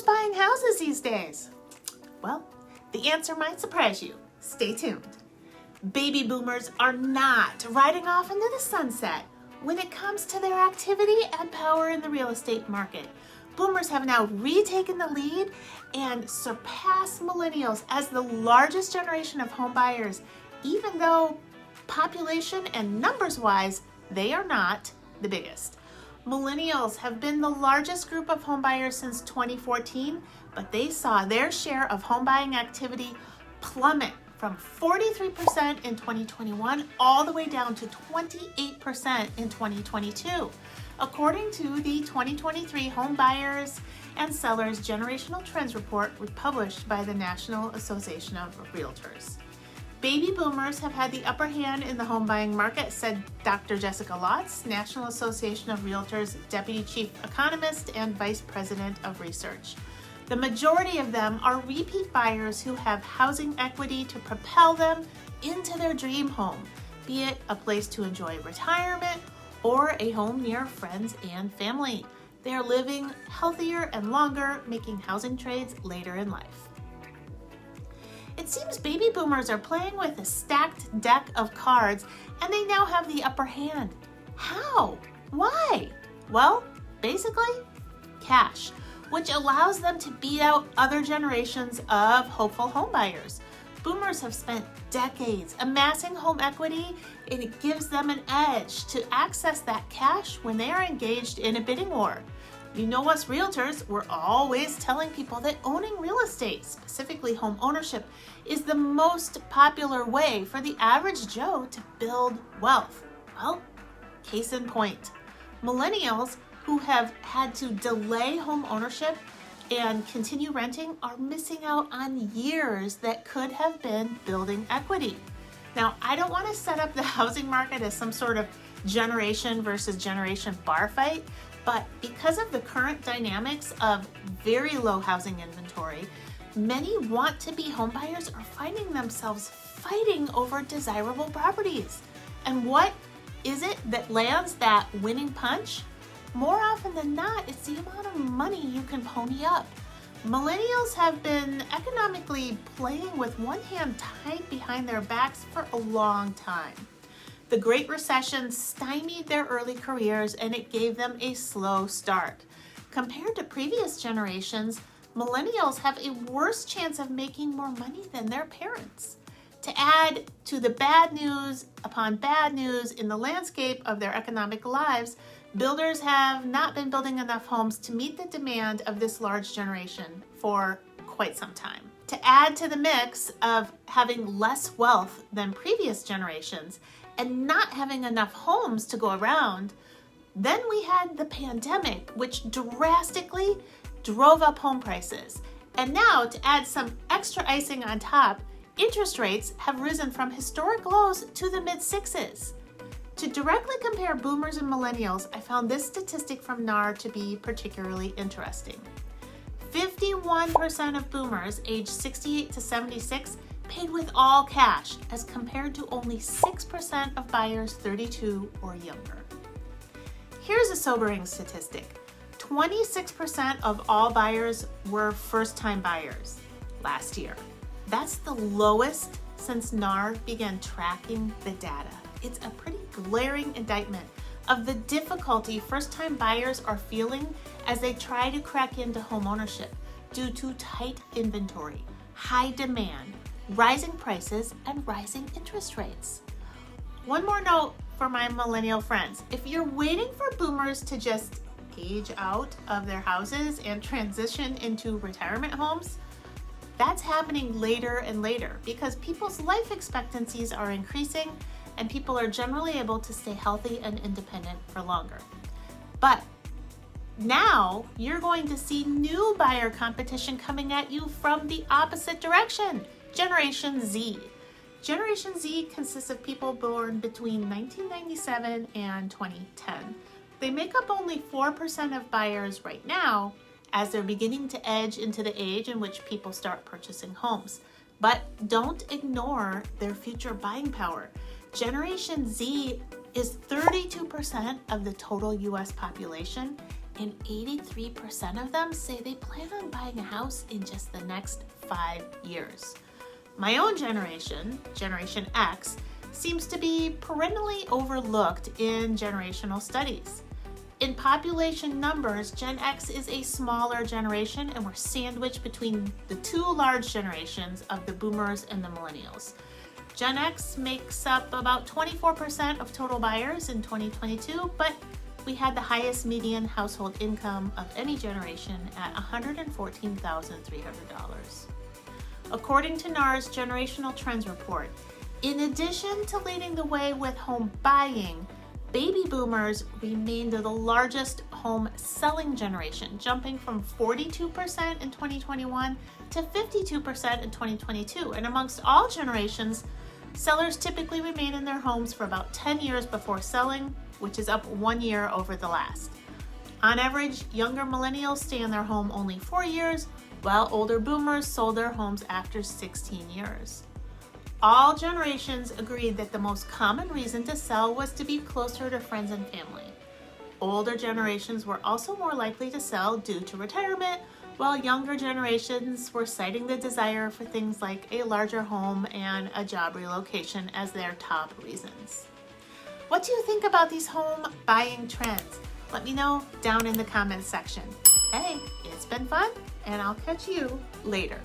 buying houses these days? Well, the answer might surprise you. Stay tuned. Baby boomers are not riding off into the sunset when it comes to their activity and power in the real estate market. Boomers have now retaken the lead and surpassed millennials as the largest generation of home buyers, even though population and numbers-wise, they are not the biggest. Millennials have been the largest group of home buyers since 2014, but they saw their share of home buying activity plummet from 43% in 2021 all the way down to 28% in 2022. According to the 2023 Home Buyers and Sellers Generational Trends Report published by the National Association of Realtors. Baby boomers have had the upper hand in the home buying market, said Dr. Jessica Lotz, National Association of Realtors Deputy Chief Economist and Vice President of Research. The majority of them are repeat buyers who have housing equity to propel them into their dream home, be it a place to enjoy retirement or a home near friends and family. They are living healthier and longer, making housing trades later in life. It seems baby boomers are playing with a stacked deck of cards and they now have the upper hand. How? Why? Well, basically, cash, which allows them to beat out other generations of hopeful home buyers. Boomers have spent decades amassing home equity, and it gives them an edge to access that cash when they are engaged in a bidding war. You know, us realtors, we're always telling people that owning real estate, specifically home ownership, is the most popular way for the average Joe to build wealth. Well, case in point, millennials who have had to delay home ownership and continue renting are missing out on years that could have been building equity. Now, I don't want to set up the housing market as some sort of generation versus generation bar fight, but because of the current dynamics of very low housing inventory, many want to be home buyers are finding themselves fighting over desirable properties. And what is it that lands that winning punch? More often than not, it's the amount of money you can pony up. Millennials have been economically playing with one hand tied behind their backs for a long time. The Great Recession stymied their early careers and it gave them a slow start. Compared to previous generations, millennials have a worse chance of making more money than their parents. To add to the bad news upon bad news in the landscape of their economic lives, builders have not been building enough homes to meet the demand of this large generation for quite some time. To add to the mix of having less wealth than previous generations and not having enough homes to go around, then we had the pandemic, which drastically drove up home prices. And now, to add some extra icing on top, interest rates have risen from historic lows to the mid-sixes. To directly compare boomers and millennials, I found this statistic from NAR to be particularly interesting. 51% of boomers aged 68 to 76 paid with all cash, as compared to only 6% of buyers 32 or younger. Here's a sobering statistic. 26% of all buyers were first-time buyers last year. That's the lowest since NAR began tracking the data. It's a pretty glaring indictment of the difficulty first-time buyers are feeling as they try to crack into home ownership due to tight inventory, high demand, rising prices, and rising interest rates. One more note for my millennial friends. If you're waiting for boomers to just age out of their houses and transition into retirement homes, that's happening later and later because people's life expectancies are increasing and people are generally able to stay healthy and independent for longer. But now you're going to see new buyer competition coming at you from the opposite direction, Generation Z. Generation Z consists of people born between 1997 and 2010. They make up only 4% of buyers right now, as they're beginning to edge into the age in which people start purchasing homes. But don't ignore their future buying power. Generation Z is 32% of the total US population, and 83% of them say they plan on buying a house in just the next 5 years. My own generation, Generation X, seems to be perennially overlooked in generational studies. In population numbers, Gen X is a smaller generation, and we're sandwiched between the two large generations of the boomers and the millennials. Gen X makes up about 24% of total buyers in 2022, but we had the highest median household income of any generation at $114,300. According to NAR's Generational Trends Report, in addition to leading the way with home buying, baby boomers remained the largest home selling generation, jumping from 42% in 2021 to 52% in 2022. And amongst all generations, sellers typically remain in their homes for about 10 years before selling, which is up 1 year over the last. On average, younger millennials stay in their home only 4 years, while older boomers sold their homes after 16 years. All generations agreed that the most common reason to sell was to be closer to friends and family. Older generations were also more likely to sell due to retirement, while younger generations were citing the desire for things like a larger home and a job relocation as their top reasons. What do you think about these home buying trends? Let me know down in the comments section. Hey, it's been fun, and I'll catch you later.